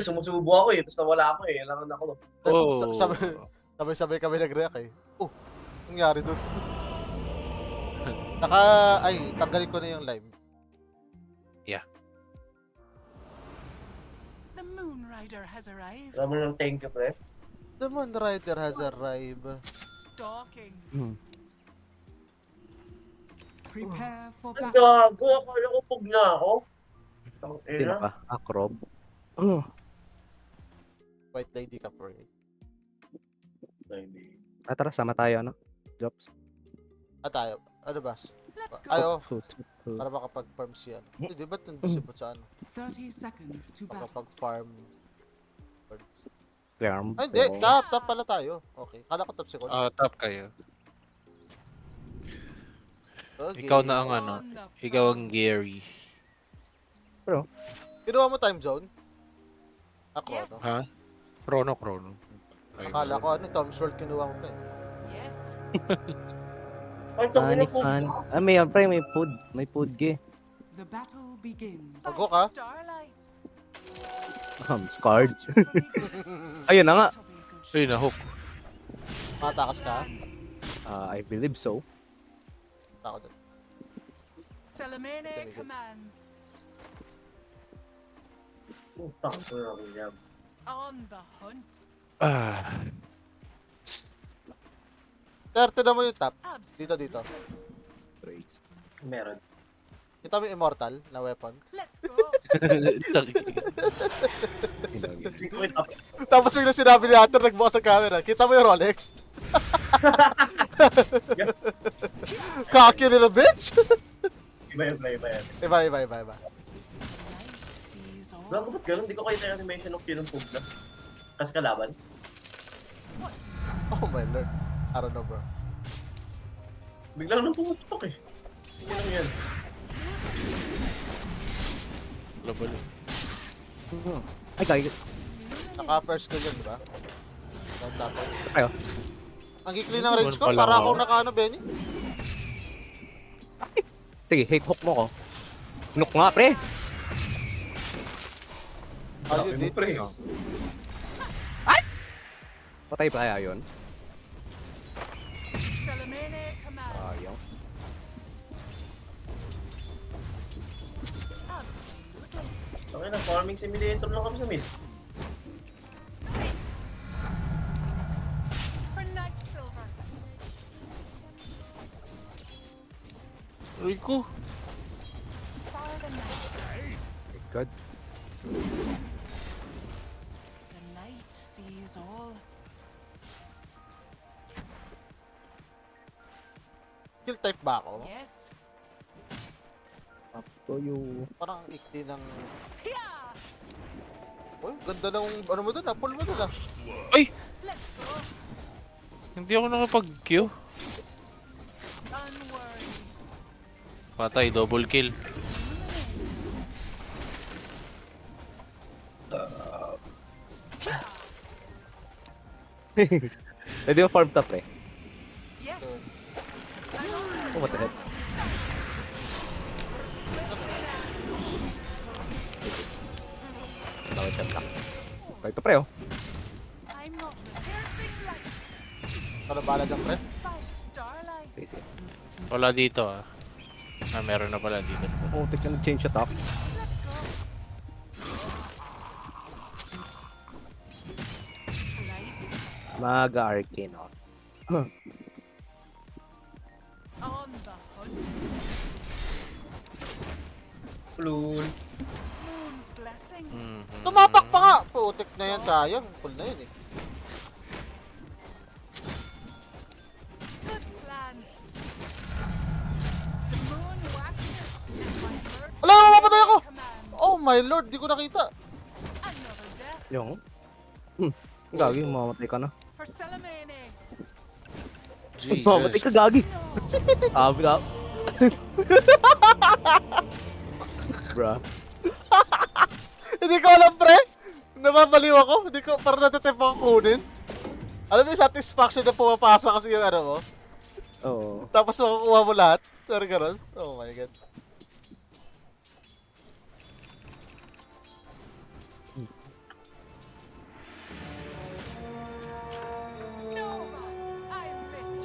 Sumusubo ako eh, tapos nawala ako eh. Alangan ako. Oh. Sabay-sabay kami nag-react eh. Oh, nangyari dun. Tanggalin ko na yung live. The Moon Rider has arrived. Alam mo nang thank you, pre. The Moon Rider has arrived. Stalking. Prepare for Ang battle. gago, akala ko pug na ako. Sino ka? Akrob? White lady ka, pre. Tara, sama tayo, ano? Jobs. Tayo. Ano ba? Let's go. Ayo, para makapag-farm siya. Di ba nandun sa ano? 30 seconds to battle. Makapag-farm. Farm. Ay, hindi. Top pala tayo. Okay. Kala ko top si Cole. Top kayo. Okay. Ikaw na ang ano. On the Ikaw ang Gary. Kinuha mo time zone? Ako, Yes. ano? Ha? Chrono. Akala ko, ano, Tom's World kinuha mo pa eh. Yes. Ay, tangin na po. May food. May food ge. The battle begins. Pag-go ka? Starlight. Scarred. Watch over me, goddess. Ayun na nga. This'll be a good Uy, shot. na-hook. Matakas ka? I believe so. Ako dun. Salamene commands. Putang ko na ako yan. On the hunt. Sir, tinan mo yung top. Absolutely. Dito. Meron. Kita mo yung immortal na weapon. Let's go. Wait up. Tapos bigla sinabi ni Hunter, nagbukas ng camera. Kita mo yung Rolex? Cocky little bitch! Iba yan. Iba. Night sees all. Wala ko ba't ganun? Hindi ko kayo tayo animation ng pinong pug na. Kas kalaban. Oh my lord. I don't know, bro. Bigla lang pumutok eh. Hindi lang yan. Labalo. Ay, kaya. Naka-first kill yun, di ba? Dapat. Tayo. Ang gikli ng range ko, Pala para ako. akong naka-ano, Benny. Sige, hate hook mo ko. Nook nga, pre. How Sabi you mo, did? pre. Patay pa kaya yun? Salamene commands. Ayaw. Absolutely. Okay na, farming simulator lang kami sa mid. For night silver. Rico. For the night. God. The night sees all. Skill type ba ako? Yes. Up to you. Parang ikli ng... Yeah. Uy, ganda ng ano mo dun ah, pull mo dun ah. Ay! Let's go. Hindi ako nakapag-Q. Unworried. Patay, double kill. Pwede mo farm top, pre. Yes. Oh, what the heck? Tawid ka lang. Ito, pre, oh. I'm not piercing light Para bala dyan, pre. by starlight. Crazy. Wala dito ah. Meron na pala dito. Oh, tek na nag-change siya top. Let's go. Slice Mag-arcane, oh. on the hunt. Plul. Moon's blessings. Tumapak pa nga! Putik na yan, sayang. Pull na yun eh. Good plan. The moon waxes and my birds Wala, mapapatay ako! command. Oh my lord, di ko nakita. Another death Yung? Gagi, mamamatay ka na. for Salamene. Mamamatay Jesus. ka, gagi. No. Sabi ka. Bruh. Hindi ko alam, pre. Nababaliw ako. Hindi ko, parang natatip ako kunin. Alam mo yung satisfaction na pumapasa kasi yung ano mo. Oo. Tapos makukuha mo lahat. Sorry, ganun. Oh my god.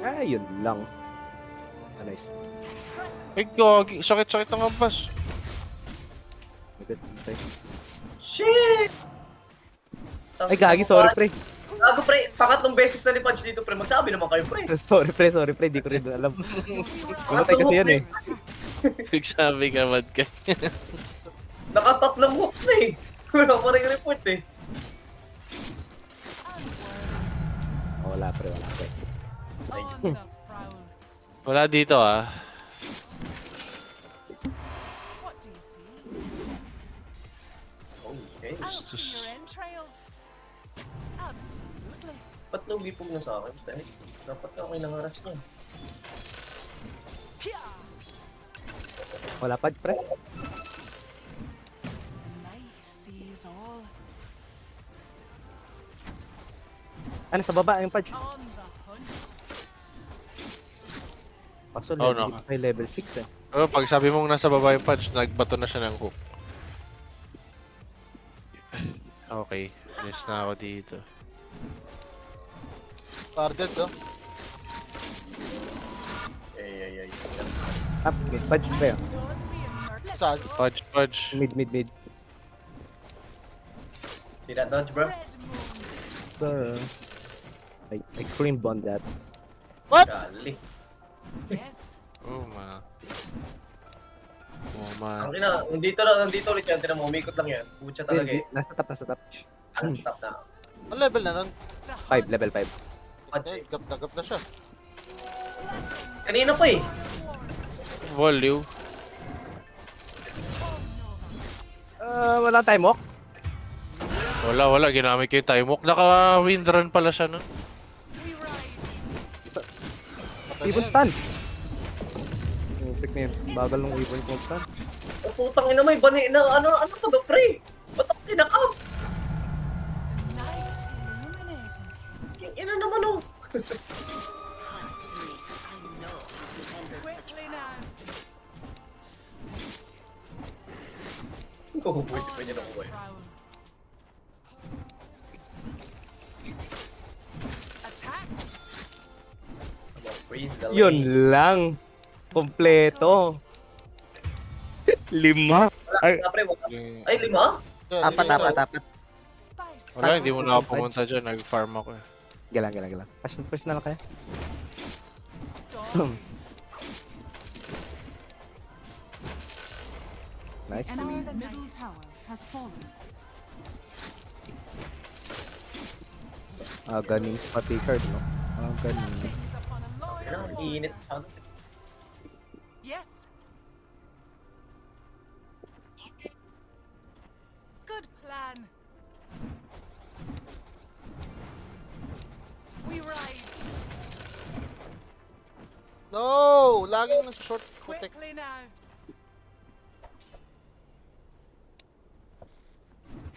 Ayun lang. Ah, nice. Ay, gagi. Sakit-sakit ng ampas. Good. Okay. Shit! Ay, gagi, sorry pre. Gago pre, pangatlong beses na ni Punch dito pre. Magsabi naman kayo pre. Sorry pre, di ko rin alam. Gumatay kasi yan eh. Nagsabi ka, mad ka. Nakatatlong hook na eh. Wala pa rin report eh. Oh, wala pre. On the prowl. Wala dito ah. What do you see? Okay. I'll see your entrails. Absolutely. Ba't nabipog na sa akin? Dahil dapat na okay nangaras niya. Pia! Wala pa pre. The night sees all. Ano sa baba yung Pudge? On the hunt. Kaso Oh, level, no. ay level 6 eh. Oh, pag sabi mong nasa baba yung punch, nagbato na siya ng hook. Okay, alis na ako dito. Guarded, no? Ay. Up, mid Pudge pre. Don't be a nerd. Let's Saan? go. Fudge. Mid. Did that dodge bro? Red moon. So, I cream on that. What? Gali. Yes. Oh, man. Oh, man. Ang ina, nandito ulit yan. Tinan mo, umikot lang yan. Pucha talaga eh. Nasa top. Ang stop na. Ang level na nun? The 5, level 5. Punch Eh, eh. gap na siya. Kanina pa eh. Volue. Wala time walk. Wala. Ginamit ko yung time walk. Naka-wind run pala siya nun. We ride. Patay Weapon na yan. stun. Pick na yun. Bagal ng weapon kong stun. Ang putang ina may bani na ano to ba pre? Ba't ako kinakam? Night illuminating. King ina naman oh. Quickly now. Oh, pwede pa niya nakuha eh. Prowl. Attack. Praise the Yun Lord. lang. Kompleto. 5. Ay, Wala pre, wala. Ay, 5? Yeah, apat. By Wala, hindi mo na ako Fudge. pumunta dyan. Nag-farm ako eh. Galang. Push na lang kaya. storm. Nice. Enemy's middle tower has fallen. Ganing pati card, no? Ganing. Things upon a Kailangan loyal iinit. warrior. Yes. Good plan. We ride No! Laging nasa short kutik. quickly now.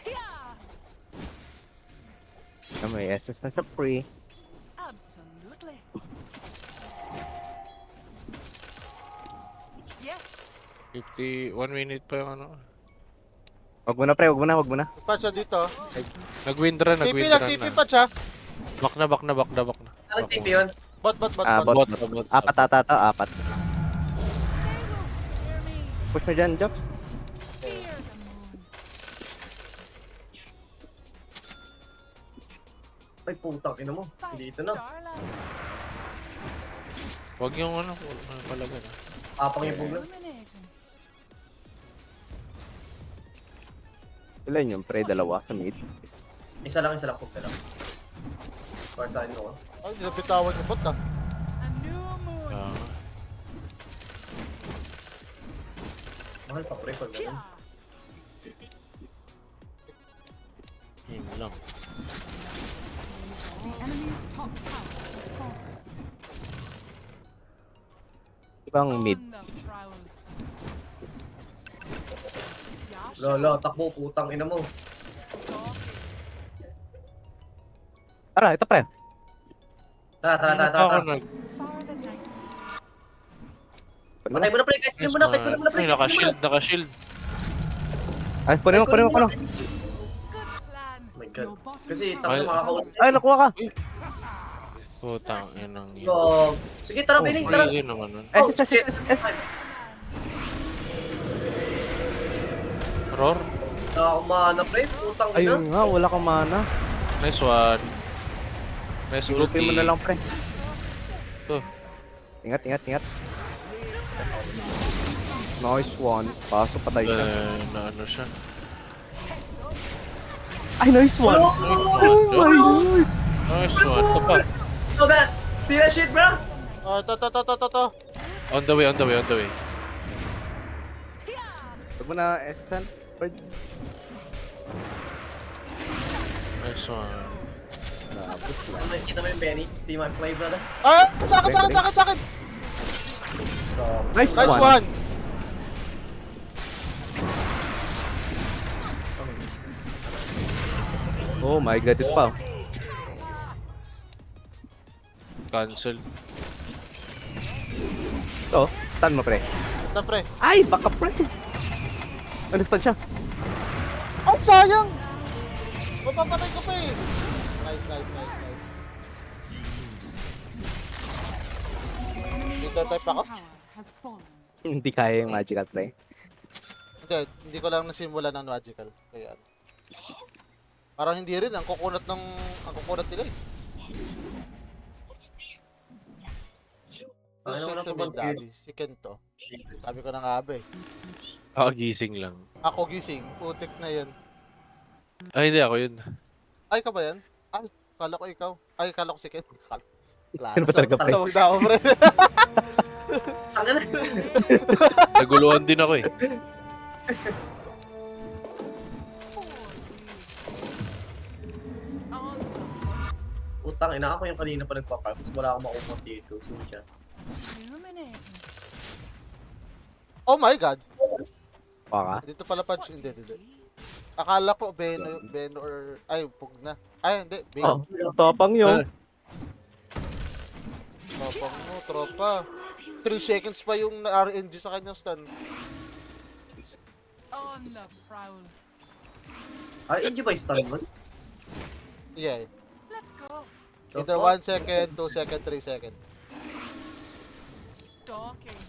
Yeah, May SS na siya free. absolutely. Yes. 1 minute pa yung ano. Wag mo na pre, wag mo na. Patch siya dito. Nag-wind run TP na. lang, TP patch ha. Back na. Ano TP yun? Bot. Bot. Apat ata to, apat. They will fear me. Push mo dyan, Jobs. Fear the moon. Ay, putang ina mo. By Dito na. starlight Wag yung ano palaga na. Apang yung bugla. illuminating. Ilan yun, pre? Dalawa sa mid. Isa lang pugla lang. Para sa akin ko. Ay, nabitawan yung bot ha. A new moon. Mahal pa pre pag ganun. Yeah. Yun lang. The enemy's top tower has fallen. Ibang mid. On the prowl. Yasha. Lolo, takbo, putang ina mo. Stalking. Tara, ito pre. Tara. Ako nag... Far the night. Patay mo na pre, kahit mo na, kahit mo na pre. Ay, naka-shield. Ay, punin mo. Good plan. Oh my god. Your bottom Kasi tower tango Ay. makakaulit. Ay, nakuha ka. Putang inang yun. Go. Sige, tara, Benny, tara. Hindi naman nun. S, S, S, S, S. Roar. Wala akong mana, pre. Putang ina. Ayun nga, wala kang mana. Nice one. Nice Gupin mo ulti. na lang, pre. Ito. Ingat, ingat, ingat. Nice one. Paso, patay siya. Na ano siya. Ay, nice one! Oh, Oh my god! Nice one. Ito pa. so that. See that shit, bro? Oh, to. On the way, on the way, on the way. Huwag mo na SSN. Bird. Nice one. Kita mo yung Benny? See my play, brother? Ah! Sa akin! Nice, Nice one! one! Oh my god, ito pa. Cancel. Ito, stun mo, pre. Ito, pre. Ay, baka pre! Ano stun siya? Ang sayang! Mapapatay ko pa eh. Nice. Dito type ako? Tower has fallen. Hindi kaya yung magical, pre. Hindi ko lang nasimula ng magical. Kaya ano. Parang hindi rin, ang kukunat nila eh. Ano Ano na sa pa mid dali? Si Kento. Sabi ko na nga ba eh. Ako gising lang. Ako gising, putik na yan. Ay, hindi ako yun. Ay, ka ba yan? Ay, kala ko ikaw. Ay, kala ko si Ken. Sino ba talaga, pre? Sa wag na ako, pre. Tanga na. Naguluhan din ako eh. On the Putang ina, ako yung kanina pa nagpapag. Tapos wala akong makuha dito. Siya. illuminating. Oh my god. Baka. Dito pala punch. Hindi. Akala ko Beno or... Ay, Pugna. Ay, hindi. Oh, Beno. tapang yun. Tropang mo, tropa. 3 seconds pa yung RNG sa kanyang stun. On the prowl. Ay, hindi ba yung stun mo? Yeah. Let's go. Either 1 second, 2 second, 3 second. Stalking.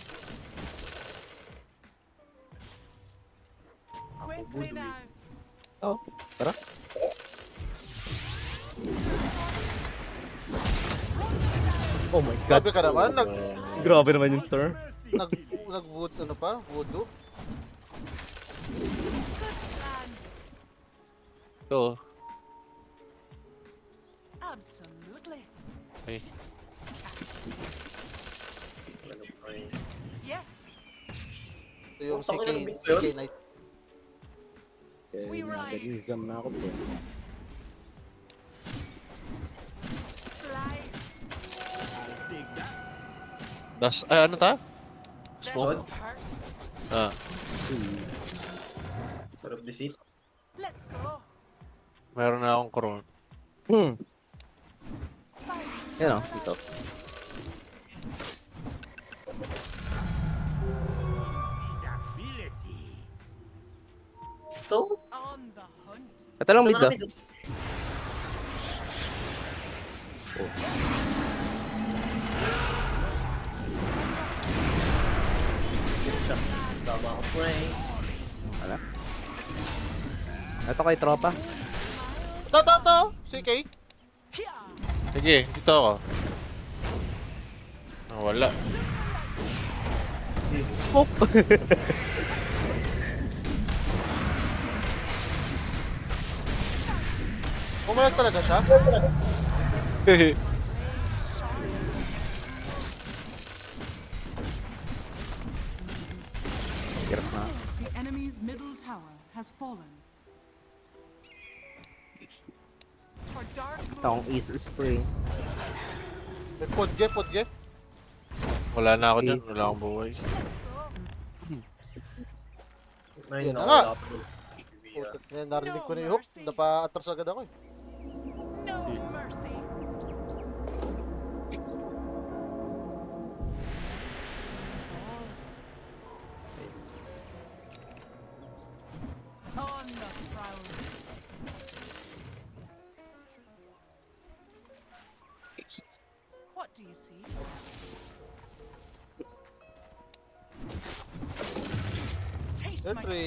Quickly now. Oh, tara. Oh my god. Grabe ka naman, Grabe naman yun, sir. nag-wood, ano pa? Voodoo? Ito. Absolutely. Ay. Yes. Ito yung Ang tangina ng beat CK yun. Knight. We ride. Nag-exam na ako, bro. Slice. Das, ay ano ta? This Smoke? will hurt. Ah. Sarap deceive. Let's go. Meron na akong crown. Yan o, dito. Ito? On the hunt. Ito lang mid Ito ah. na mid. Tama ako, pre. Wala. Ito kay tropa. To! CK? Here. Sige, dito ako. Ah, wala. Smoke! Pumalag talaga siya? Kiras na. The enemy's middle tower has fallen. For dark Ito akong easy spray. May podge. Wala na ako dyan. Wala akong buhay. Let's go. Ayun Yan na, na nga. wala ako. Putik na yan, narinig ko na yung hook. Napa-atras agad ako eh. No mercy. Sees all. On the prowl. What do you see? Taste my Siyempre.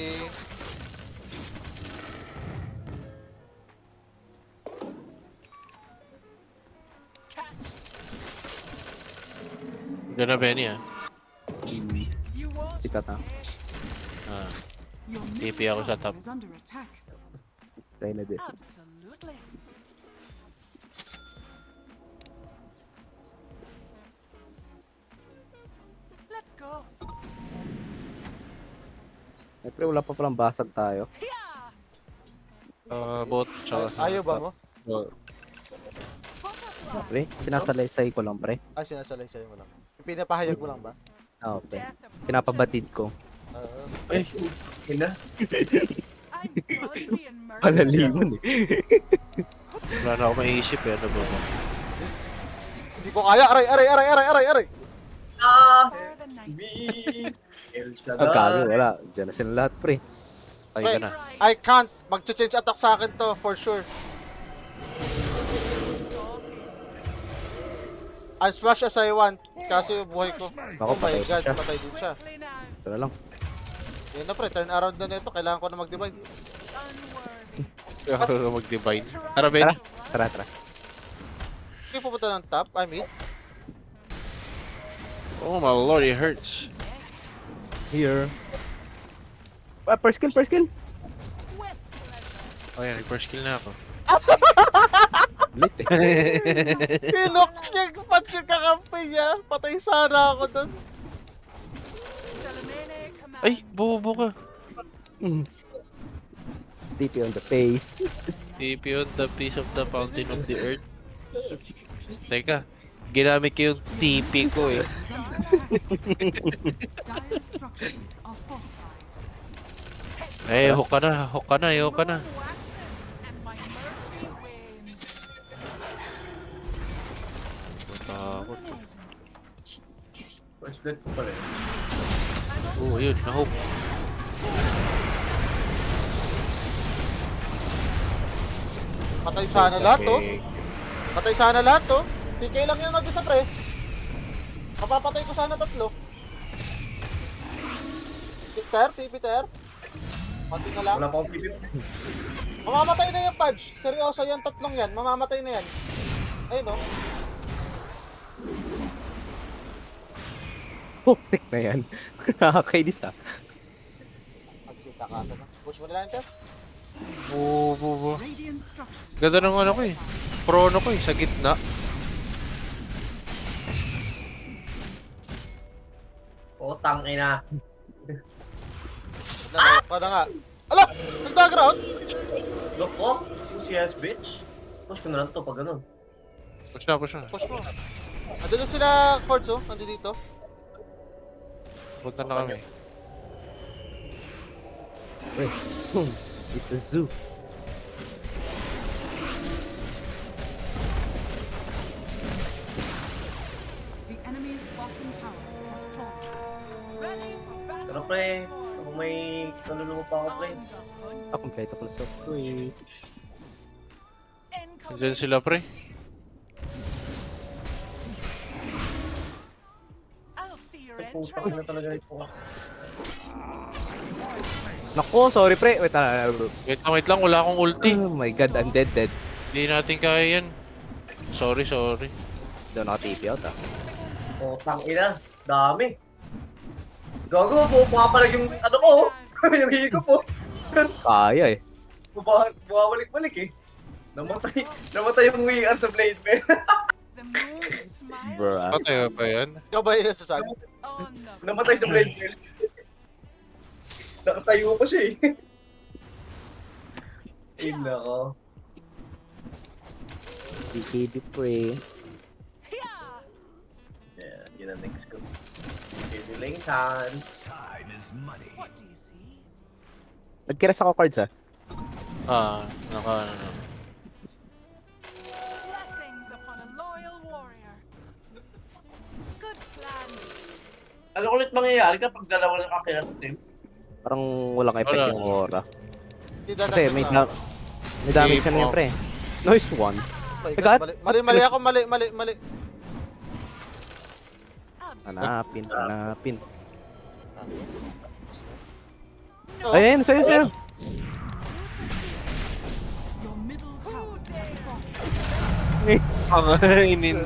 catch. Gana Benny ah. You won't Sikat na. escape. Ah. Your TP middle ako sa tower top. is under attack. Try na din. Absolutely. Let's go. Siyempre, wala pa palang basag tayo. Yeah. Bot, tsaka... Ayaw ba mo? Oh, Pre, sinasalaysay ko lang, pre. Ay, sinasalay sa'yo mo lang. Pinapahayag mo lang ba? Oo, pre. Death approaches. Pinapabatid ko. Oo. Ay, Ina. I'm done being merciful. Palaliman eh. wala na ako maiisip eh. Ano ba ba? Hindi ko kaya. Aray, aray, aray, aray, aray, aray. Ah! For the night. B! El Ang Shaddai. gago, wala. Diyan na sila lahat, pre. Ay Pre, ka na. I can't. Mag-change attack sa akin to, for sure. As much as I want. Kasi yung buhay ko. Ako, Oh my patay god, siya. patay din siya. Quickly now. Ito na lang. Yan na pre, turn around na nito. Kailangan ko na mag-divide. Unworthy. Kaya ako mag-divide. Tara, Benny. Tara, tara. Hindi pupunta ng top, I mean. Oh my lord, it hurts. Yes. Here. Ah, first kill, first kill. With pleasure. Oh yan, first kill na ako. Lit eh. Sinok niya, pag yung kakampi niya. Patay sana ako dun. Salamene commands. Ay, bobo ka. TP on the face. TP on the piece of the fountain of the earth. Teka, ginamit ko yung TP ko eh. Dire structures are fortified. Eh, hook ka na, hook ka na, hook ka na. Moon waxes and my mercy wanes. Takot. First blood ko pala. Oh, yun, na-hook. Patay sana lahat, oh. Okay. Patay sana lahat, oh. Si Kay lang yung mag-isa, pre. Mapapatay ko sana tatlo. Tipter, tipiter. Konti na lang. Wala pa akong pipip. Mamamatay na yan, Pudge. Seryoso, yung tatlong yan. Mamamatay na yan. Ayun, oh. Huktik na yan. Nakakainis ah. Magsitakasan na. Push mo nila yan, Ter. Bobo. Radiant structures. Ganda ng ano ko eh. Prono ko eh, sa gitna. Oh, tangina. Ako na nga. Ala! Nagdaground? The fuck? CS bitch? Push ko na lang to pag ano. Push na, push na. Push mo. Andun sila, Cords, oh. Andun dito. Punta na kami. It's a zoo. The enemy's bottom tower has fallen. Ready for battle. Pero pre, once more. kung may kaluluwa pa ako pre. On the hunt. Ah, kompleto pala sa free. Incoming. Diyan sila pre. I'll see your Putang ina entrance. talaga ito. Nako, sorry pre. Wait, Wait lang, wala akong ulti. oh my god, I'm dead. Hindi natin kaya yan. Sorry, sorry. Doon ako TP out ah. Oh, tangina. Dami. Gago, pumapalag yung ano ko. oh. Yung higo po. Kaya eh. Bumabalik-balik eh. Namatay yung WR sa blade man. The moon smiles Bruh. Patay pa yan. Ikaw ba yun sa side? on the Namatay sa blade man. Nakatayo pa siya eh. Ay, nako. TKB pre. yeah. Yeah, yun ang next ko. Diddling hands. What do you see? Nagkiras ako cards ah. Ano. Blessings upon a loyal warrior. Good plan. Ano ulit mangyayari kapag dalawa ng kakila sa team? Parang walang effect Wala. yung aura. Hindi Kasi may, na. may damage Hindi ka niya po. pre. Nice one. My God. God, mali ako, mali. gloves. Hanapin, hanapin. Oh, Ayun, sa'yo. Your middle tower has fallen.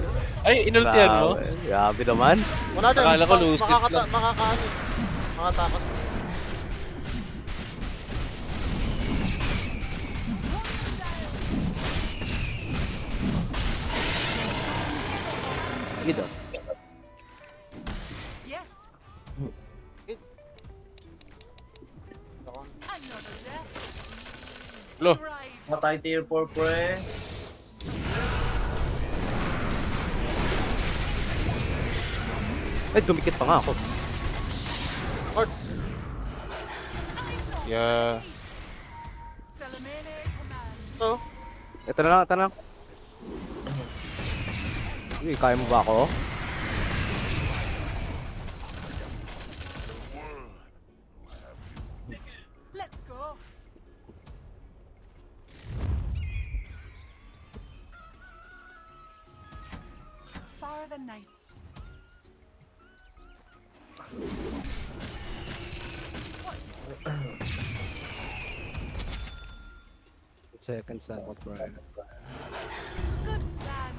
Ang inultihan mo? Grabe naman. wala din. Akala ko lucid lang. Makakaano. Makatakas. Sige daw. Yes. Another death. Lo. Right. Matay tier 4, pre. Ay, dumikit pa nga ako. Lord. Yeah. Salamene command. Ito. Ito na lang. Uy, kaya mo ba ako? Let's go. Fire the night. Seconds ako, bro. Good plan.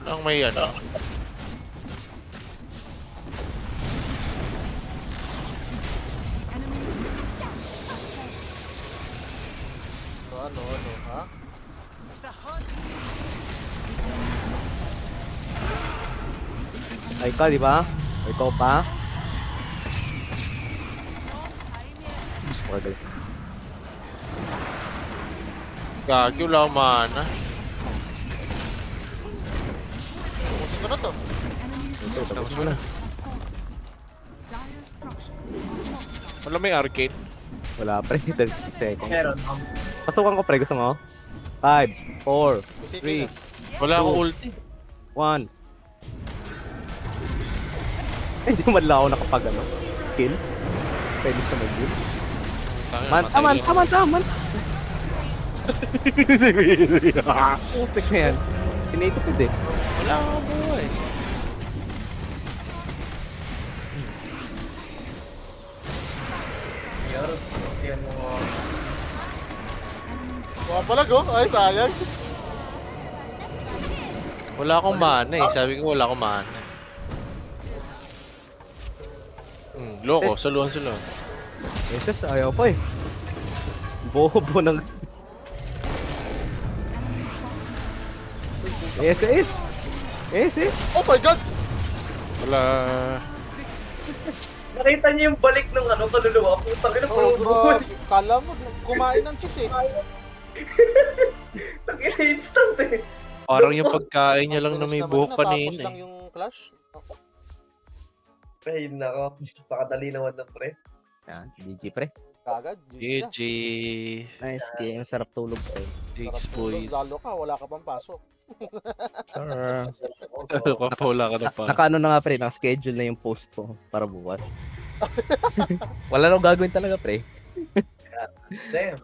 Ang may ano. Enemy's middle tower has fallen. Ano, ha? The hunt. Ay ka, di ba? Ay ko pa. Okay. Gagi, wala akong mana. Pusin ko na to. Enemy's Ito, middle tapos mo na. has fallen. Dire structures are fortified. Wala may arcade. Wala, pre. 30 seconds. Meron. Pasukan ko, pre. Gusto mo? 5, 4, Sige 3, na. Wala akong ulti. 1. Hindi man lang ako nakapag ano. Kill. Pwede sa mag-kill. Taman. Putik na yan. Tinitipid eh. Wala akong buhay. Meron. Yan mo. Wapalag oh. Ay, sayang. Wala akong mana eh. Sabi ko wala akong mana. Loko, saluhan. SS, ayaw pa eh. Bobo ng... SS! SS! Oh my god! Wala. Nakita niyo yung balik ng ano, kaluluwa. Putang ina, puro buhay. Kala mo, kumain ng cheese eh. Tangina, instant eh. Parang yung pagkain niya lang na may Mabilis naman buhok yun, natapos kanina lang eh. yung clash. Ay, nako. Pakadali naman ng pre. Yan, GG pre. Kagad, GG na. GG. Nice game, sarap tulog pre. Bigs Sarap tulog, boys. lalo ka, wala ka pang pasok. Sarap. Wala ka na pa. Nakaano na nga pre, naka-schedule na yung post ko para bukas. Wala nang gagawin talaga pre. Damn.